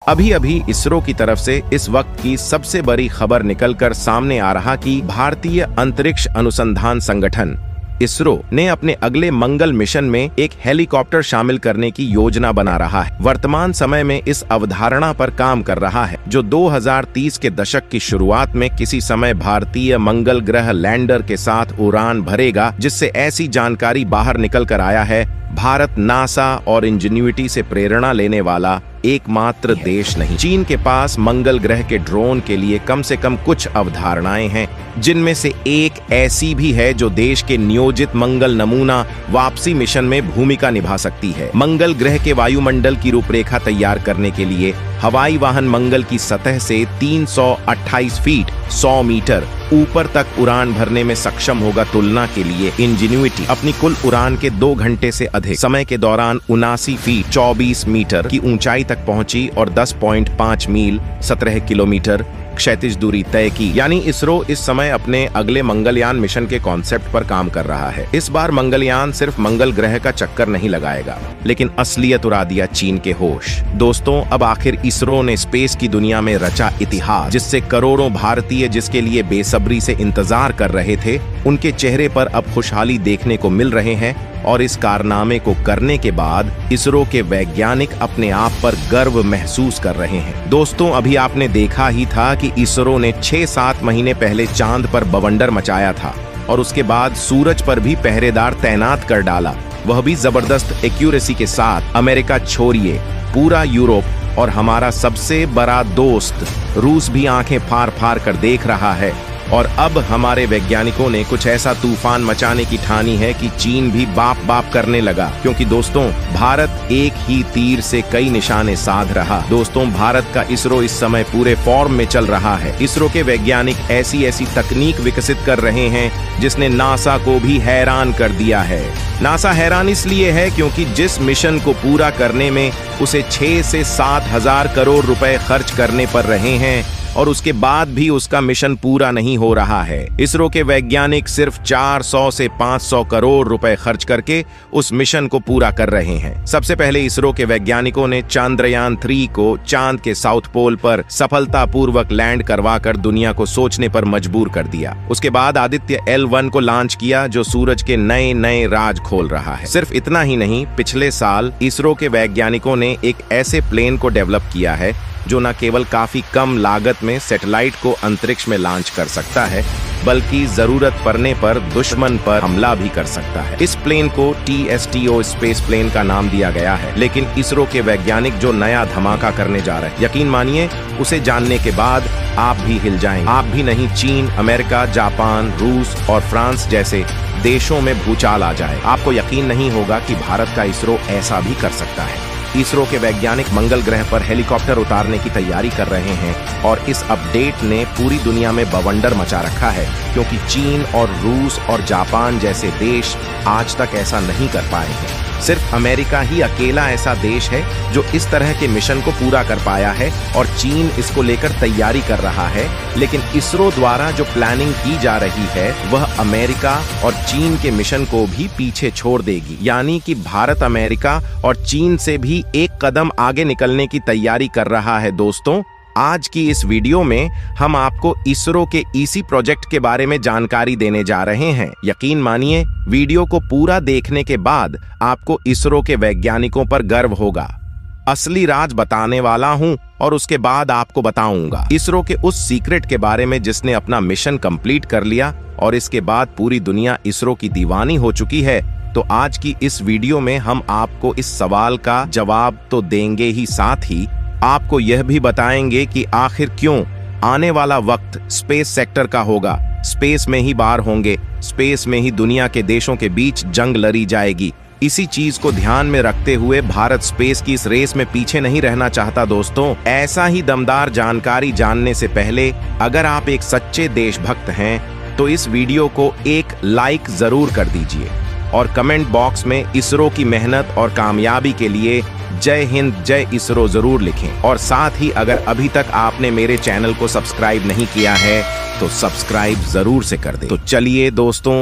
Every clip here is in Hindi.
अभी अभी इसरो की तरफ से इस वक्त की सबसे बड़ी खबर निकलकर सामने आ रहा कि भारतीय अंतरिक्ष अनुसंधान संगठन इसरो ने अपने अगले मंगल मिशन में एक हेलीकॉप्टर शामिल करने की योजना बना रहा है। वर्तमान समय में इस अवधारणा पर काम कर रहा है जो 2030 के दशक की शुरुआत में किसी समय भारतीय मंगल ग्रह लैंडर के साथ उड़ान भरेगा, जिससे ऐसी जानकारी बाहर निकल कर आया है भारत नासा और इंजेन्युइटी से प्रेरणा लेने वाला एकमात्र देश नहीं। चीन के पास मंगल ग्रह के ड्रोन के लिए कम से कम कुछ अवधारणाएं हैं, जिनमें से एक ऐसी भी है जो देश के नियोजित मंगल नमूना वापसी मिशन में भूमिका निभा सकती है। मंगल ग्रह के वायुमंडल की रूपरेखा तैयार करने के लिए हवाई वाहन मंगल की सतह से 328 फीट 100 मीटर ऊपर तक उड़ान भरने में सक्षम होगा। तुलना के लिए इंजेन्युइटी अपनी कुल उड़ान के 2 घंटे से अधिक समय के दौरान 79 फीट 24 मीटर की ऊंचाई तक पहुंची और 10.5 मील 17 किलोमीटर क्षैतिज दूरी तय की। यानी इसरो इस समय अपने अगले मंगलयान मिशन के कॉन्सेप्ट पर काम कर रहा है। इस बार मंगलयान सिर्फ मंगल ग्रह का चक्कर नहीं लगाएगा, लेकिन असलियत उड़ा दिया चीन के होश। दोस्तों, अब आखिर इसरो ने स्पेस की दुनिया में रचा इतिहास, जिससे करोड़ों भारतीय जिसके लिए बेसब्री से इंतजार कर रहे थे, उनके चेहरे पर अब खुशहाली देखने को मिल रहे हैं। और इस कारनामे को करने के बाद इसरो के वैज्ञानिक अपने आप पर गर्व महसूस कर रहे हैं। दोस्तों, अभी आपने देखा ही था कि इसरो ने 6-7 महीने पहले चांद पर बवंडर मचाया था और उसके बाद सूरज पर भी पहरेदार तैनात कर डाला, वह भी जबरदस्त एक्यूरेसी के साथ। अमेरिका छोड़िए, पूरा यूरोप और हमारा सबसे बड़ा दोस्त रूस भी आंखें फाड़ फाड़ कर देख रहा है। और अब हमारे वैज्ञानिकों ने कुछ ऐसा तूफान मचाने की ठानी है कि चीन भी बाप बाप करने लगा, क्योंकि दोस्तों, भारत एक ही तीर से कई निशाने साध रहा। दोस्तों, भारत का इसरो इस समय पूरे फॉर्म में चल रहा है। इसरो के वैज्ञानिक ऐसी ऐसी तकनीक विकसित कर रहे हैं जिसने नासा को भी हैरान कर दिया है। नासा हैरान इसलिए है क्योंकि जिस मिशन को पूरा करने में उसे 6 से 7 हजार करोड़ रुपए खर्च करने पड़ रहे हैं और उसके बाद भी उसका मिशन पूरा नहीं हो रहा है। इसरो के वैज्ञानिक सिर्फ 400 से 500 करोड़ रुपए खर्च करके उस मिशन को पूरा कर रहे हैं। सबसे पहले इसरो के वैज्ञानिकों ने चंद्रयान 3 को चांद के साउथ पोल पर सफलतापूर्वक लैंड करवाकर दुनिया को सोचने पर मजबूर कर दिया। उसके बाद आदित्य L1 को लॉन्च किया, जो सूरज के नए नए राज खोल रहा है। सिर्फ इतना ही नहीं, पिछले साल इसरो के वैज्ञानिकों ने एक ऐसे प्लेन को डेवलप किया है जो न केवल काफी कम लागत में सैटेलाइट को अंतरिक्ष में लॉन्च कर सकता है, बल्कि जरूरत पड़ने पर दुश्मन पर हमला भी कर सकता है। इस प्लेन को TSTO स्पेस प्लेन का नाम दिया गया है। लेकिन इसरो के वैज्ञानिक जो नया धमाका करने जा रहे हैं, यकीन मानिए, उसे जानने के बाद आप भी हिल जाएंगे। आप भी नहीं, चीन, अमेरिका, जापान, रूस और फ्रांस जैसे देशों में भूचाल आ जाए। आपको यकीन नहीं होगा कि भारत का इसरो ऐसा भी कर सकता है। इसरो के वैज्ञानिक मंगल ग्रह पर हेलीकॉप्टर उतारने की तैयारी कर रहे हैं और इस अपडेट ने पूरी दुनिया में बवंडर मचा रखा है, क्योंकि चीन और रूस और जापान जैसे देश आज तक ऐसा नहीं कर पाए हैं। सिर्फ अमेरिका ही अकेला ऐसा देश है जो इस तरह के मिशन को पूरा कर पाया है और चीन इसको लेकर तैयारी कर रहा है। लेकिन इसरो द्वारा जो प्लानिंग की जा रही है वह अमेरिका और चीन के मिशन को भी पीछे छोड़ देगी। यानी कि भारत अमेरिका और चीन से भी एक कदम आगे निकलने की तैयारी कर रहा है। दोस्तों, आज की इस वीडियो में हम आपको इसरो के इसी प्रोजेक्ट के बारे में जानकारी देने जा रहे हैं। यकीन मानिए, वीडियो को पूरा देखने के बाद आपको इसरो के वैज्ञानिकों पर गर्व होगा। असली राज बताने वाला हूं और उसके बाद आपको बताऊंगा इसरो के उस सीक्रेट के बारे में जिसने अपना मिशन कंप्लीट कर लिया और इसके बाद पूरी दुनिया इसरो की दीवानी हो चुकी है। तो आज की इस वीडियो में हम आपको इस सवाल का जवाब तो देंगे ही, साथ ही आपको यह भी बताएंगे कि आखिर क्यों आने वाला वक्त स्पेस सेक्टर का होगा। स्पेस में ही बार होंगे, स्पेस में ही दुनिया के देशों के बीच जंग लड़ी जाएगी। इसी चीज को ध्यान में रखते हुए भारत स्पेस की इस रेस में पीछे नहीं रहना चाहता। दोस्तों, ऐसा ही दमदार जानकारी जानने से पहले अगर आप एक सच्चे देशभक्त हैं तो इस वीडियो को एक लाइक जरूर कर दीजिए और कमेंट बॉक्स में इसरो की मेहनत और कामयाबी के लिए जय हिंद, जय इसरो जरूर लिखें। और साथ ही अगर अभी तक आपने मेरे चैनल को सब्सक्राइब नहीं किया है तो सब्सक्राइब जरूर से कर दें। तो चलिए दोस्तों,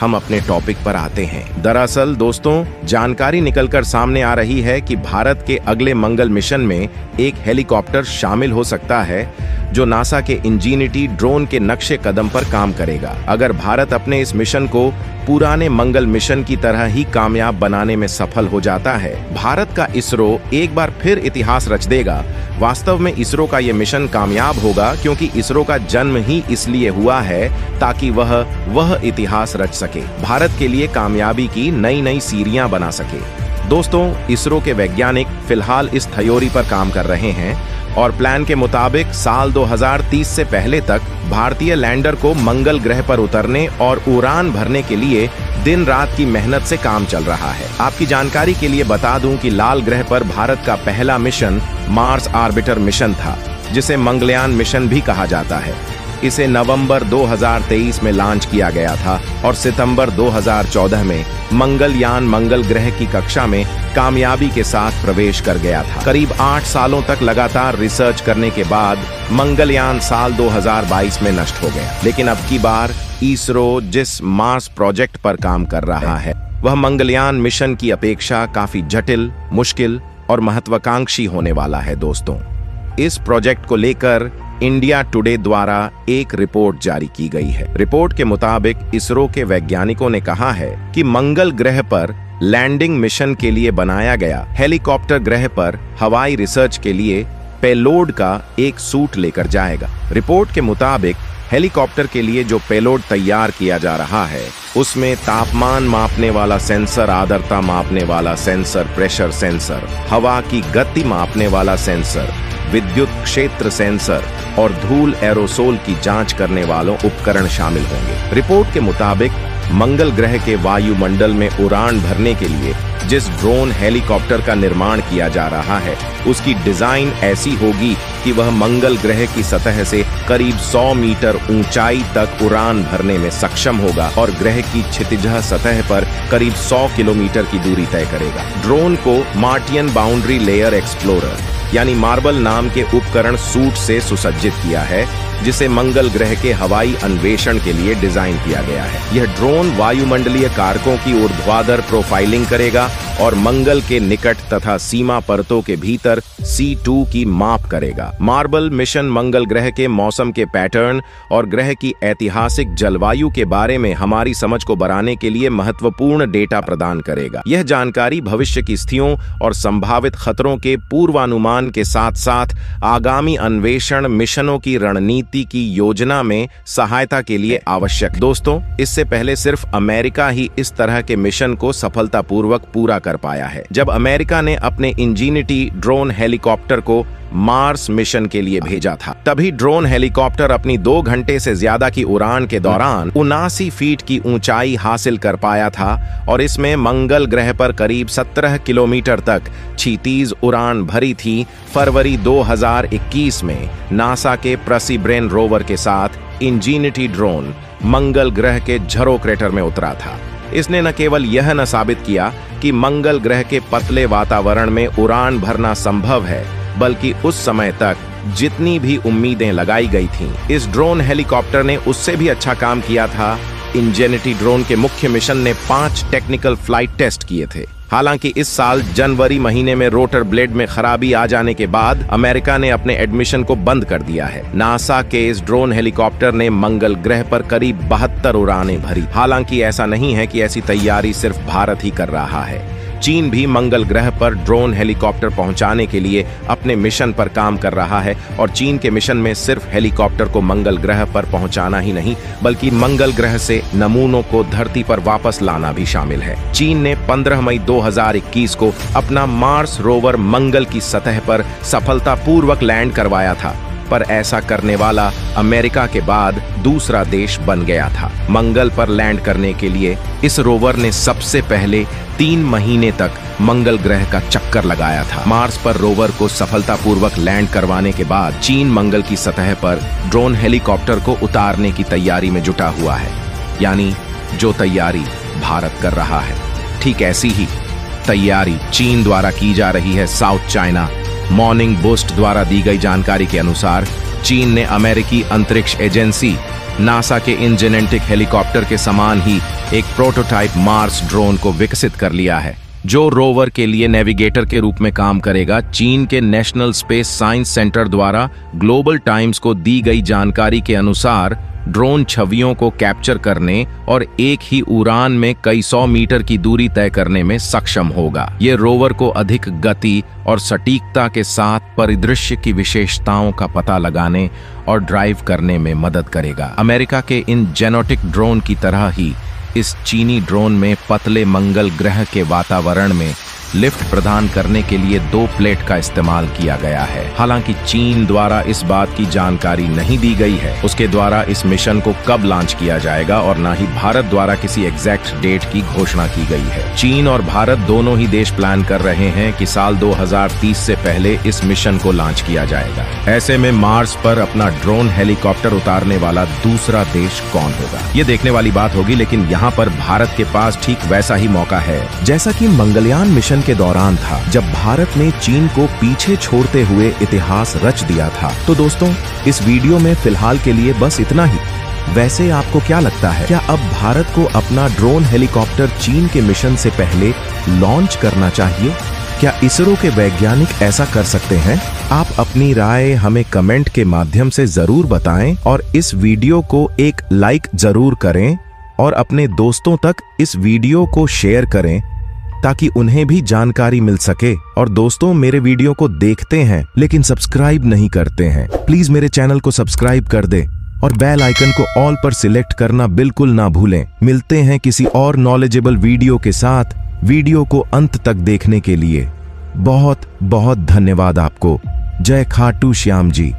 हम अपने टॉपिक पर आते हैं। दरअसल दोस्तों, जानकारी निकलकर सामने आ रही है कि भारत के अगले मंगल मिशन में एक हेलीकॉप्टर शामिल हो सकता है जो नासा के इंजीनिटी ड्रोन के नक्शे कदम पर काम करेगा। अगर भारत अपने इस मिशन को पुराने मंगल मिशन की तरह ही कामयाब बनाने में सफल हो जाता है, भारत का इसरो एक बार फिर इतिहास रच देगा। वास्तव में इसरो का ये मिशन कामयाब होगा क्योंकि इसरो का जन्म ही इसलिए हुआ है ताकि वह इतिहास रच सके, भारत के लिए कामयाबी की नई नई सीढ़ियां बना सके। दोस्तों, इसरो के वैज्ञानिक फिलहाल इस थ्योरी पर काम कर रहे हैं और प्लान के मुताबिक साल 2030 से पहले तक भारतीय लैंडर को मंगल ग्रह पर उतरने और उड़ान भरने के लिए दिन रात की मेहनत से काम चल रहा है। आपकी जानकारी के लिए बता दूं कि लाल ग्रह पर भारत का पहला मिशन मार्स ऑर्बिटर मिशन था, जिसे मंगलयान मिशन भी कहा जाता है। इसे नवंबर 2023 में लॉन्च किया गया था और सितंबर 2014 में मंगलयान मंगल ग्रह की कक्षा में कामयाबी के साथ प्रवेश कर गया था। करीब 8 सालों तक लगातार रिसर्च करने के बाद मंगलयान साल 2022 में नष्ट हो गया। लेकिन अब की बार इसरो जिस मार्स प्रोजेक्ट पर काम कर रहा है, वह मंगलयान मिशन की अपेक्षा काफी जटिल, मुश्किल और महत्वाकांक्षी होने वाला है। दोस्तों, इस प्रोजेक्ट को लेकर इंडिया टुडे द्वारा एक रिपोर्ट जारी की गई है। रिपोर्ट के मुताबिक इसरो के वैज्ञानिकों ने कहा है कि मंगल ग्रह पर लैंडिंग मिशन के लिए बनाया गया हेलीकॉप्टर ग्रह पर हवाई रिसर्च के लिए पेलोड का एक सूट लेकर जाएगा। रिपोर्ट के मुताबिक हेलीकॉप्टर के लिए जो पेलोड तैयार किया जा रहा है, उसमें तापमान मापने वाला सेंसर, आर्द्रता मापने वाला सेंसर, प्रेशर सेंसर, हवा की गति मापने वाला सेंसर, विद्युत क्षेत्र सेंसर और धूल एरोसोल की जांच करने वालों उपकरण शामिल होंगे। रिपोर्ट के मुताबिक मंगल ग्रह के वायुमंडल में उड़ान भरने के लिए जिस ड्रोन हेलीकॉप्टर का निर्माण किया जा रहा है, उसकी डिजाइन ऐसी होगी कि वह मंगल ग्रह की सतह से करीब 100 मीटर ऊंचाई तक उड़ान भरने में सक्षम होगा और ग्रह की क्षितिज सतह पर करीब 100 किलोमीटर की दूरी तय करेगा। ड्रोन को मार्टियन बाउंड्री लेयर एक्सप्लोरर यानी मार्बल नाम के उपकरण सूट से सुसज्जित किया है, जिसे मंगल ग्रह के हवाई अन्वेषण के लिए डिजाइन किया गया है। यह ड्रोन वायुमंडलीय कारकों की ऊर्ध्वाधर प्रोफाइलिंग करेगा और मंगल के निकट तथा सीमा परतों के भीतर C2 की माप करेगा। मार्बल मिशन मंगल ग्रह के मौसम के पैटर्न और ग्रह की ऐतिहासिक जलवायु के बारे में हमारी समझ को बढ़ाने के लिए महत्वपूर्ण डेटा प्रदान करेगा। यह जानकारी भविष्य की स्थितियों और संभावित खतरों के पूर्वानुमान के साथ साथ आगामी अन्वेषण मिशनों की रणनीति की योजना में सहायता के लिए आवश्यक। दोस्तों, इससे पहले सिर्फ अमेरिका ही इस तरह के मिशन को सफलतापूर्वक पूरा कर पाया है। जब अमेरिका ने अपने इंजीनिटी ड्रोन हेलीकॉप्टर को मार्स मिशन के लिए भेजा था, तभी ड्रोन हेलीकॉप्टर अपनी 2 घंटे से ज्यादा की उड़ान के दौरान 79 फीट की ऊंचाई हासिल कर पाया था और इसमें मंगल ग्रह पर करीब 17 किलोमीटर तक क्षितिज उड़ान भरी थी। फरवरी 2021 में नासा के पर्सिवरेंस रोवर के साथ इंजीनिटी ड्रोन मंगल ग्रह के झरो क्रेटर में उतरा था। इसने न केवल यह न साबित किया कि मंगल ग्रह के पतले वातावरण में उड़ान भरना संभव है, बल्कि उस समय तक जितनी भी उम्मीदें लगाई गई थीं, इस ड्रोन हेलीकॉप्टर ने उससे भी अच्छा काम किया था। इंजीनिटी ड्रोन के मुख्य मिशन ने 5 टेक्निकल फ्लाइट टेस्ट किए थे। हालांकि इस साल जनवरी महीने में रोटर ब्लेड में खराबी आ जाने के बाद अमेरिका ने अपने एडमिशन को बंद कर दिया है। नासा के इस ड्रोन हेलीकॉप्टर ने मंगल ग्रह पर करीब 72 उड़ानें भरी। हालांकि ऐसा नहीं है कि ऐसी तैयारी सिर्फ भारत ही कर रहा है। चीन भी मंगल ग्रह पर ड्रोन हेलीकॉप्टर पहुंचाने के लिए अपने मिशन पर काम कर रहा है और चीन के मिशन में सिर्फ हेलीकॉप्टर को मंगल ग्रह पर पहुंचाना ही नहीं, बल्कि मंगल ग्रह से नमूनों को धरती पर वापस लाना भी शामिल है। चीन ने 15 मई 2021 को अपना मार्स रोवर मंगल की सतह पर सफलतापूर्वक लैंड करवाया था, पर ऐसा करने वाला अमेरिका के बाद दूसरा देश बन गया था। मंगल पर लैंड करने के लिए इस रोवर ने सबसे पहले 3 महीने तक मंगल ग्रह का चक्कर लगाया था। मार्स पर रोवर को सफलतापूर्वक लैंड करवाने के बाद चीन मंगल की सतह पर ड्रोन हेलीकॉप्टर को उतारने की तैयारी में जुटा हुआ है, यानी जो तैयारी भारत कर रहा है, ठीक ऐसी ही तैयारी चीन द्वारा की जा रही है। साउथ चाइना मॉर्निंग पोस्ट द्वारा दी गई जानकारी के अनुसार चीन ने अमेरिकी अंतरिक्ष एजेंसी नासा के इन जेनेटिक हेलीकॉप्टर के समान ही एक प्रोटोटाइप मार्स ड्रोन को विकसित कर लिया है, जो रोवर के लिए नेविगेटर के रूप में काम करेगा। चीन के नेशनल स्पेस साइंस सेंटर द्वारा ग्लोबल टाइम्स को दी गई जानकारी के अनुसार ड्रोन छवियों को कैप्चर करने और एक ही उड़ान में कई 100 मीटर की दूरी तय करने में सक्षम होगा। ये रोवर को अधिक गति और सटीकता के साथ परिदृश्य की विशेषताओं का पता लगाने और ड्राइव करने में मदद करेगा। अमेरिका के इन जेनेटिक ड्रोन की तरह ही इस चीनी ड्रोन में पतले मंगल ग्रह के वातावरण में लिफ्ट प्रदान करने के लिए 2 प्लेट का इस्तेमाल किया गया है। हालांकि चीन द्वारा इस बात की जानकारी नहीं दी गई है उसके द्वारा इस मिशन को कब लॉन्च किया जाएगा, और न ही भारत द्वारा किसी एग्जैक्ट डेट की घोषणा की गई है। चीन और भारत दोनों ही देश प्लान कर रहे हैं कि साल 2030 से पहले इस मिशन को लॉन्च किया जाएगा। ऐसे में मार्स पर अपना ड्रोन हेलीकॉप्टर उतारने वाला दूसरा देश कौन होगा, ये देखने वाली बात होगी। लेकिन यहाँ पर भारत के पास ठीक वैसा ही मौका है जैसा कि मंगलयान मिशन के दौरान था, जब भारत ने चीन को पीछे छोड़ते हुए इतिहास रच दिया था। तो दोस्तों, इस वीडियो में फिलहाल के लिए बस इतना ही। वैसे आपको क्या लगता है, क्या अब भारत को अपना ड्रोन हेलीकॉप्टर चीन के मिशन से पहले लॉन्च करना चाहिए? क्या इसरो के वैज्ञानिक ऐसा कर सकते हैं? आप अपनी राय हमें कमेंट के माध्यम से जरूर बताएं और इस वीडियो को एक लाइक जरूर करें और अपने दोस्तों तक इस वीडियो को शेयर करें ताकि उन्हें भी जानकारी मिल सके। और दोस्तों, मेरे वीडियो को देखते हैं लेकिन सब्सक्राइब नहीं करते हैं, प्लीज मेरे चैनल को सब्सक्राइब कर दे और बेल आइकन को ऑल पर सिलेक्ट करना बिल्कुल ना भूलें। मिलते हैं किसी और नॉलेजेबल वीडियो के साथ। वीडियो को अंत तक देखने के लिए बहुत बहुत धन्यवाद आपको। जय खाटू श्याम जी।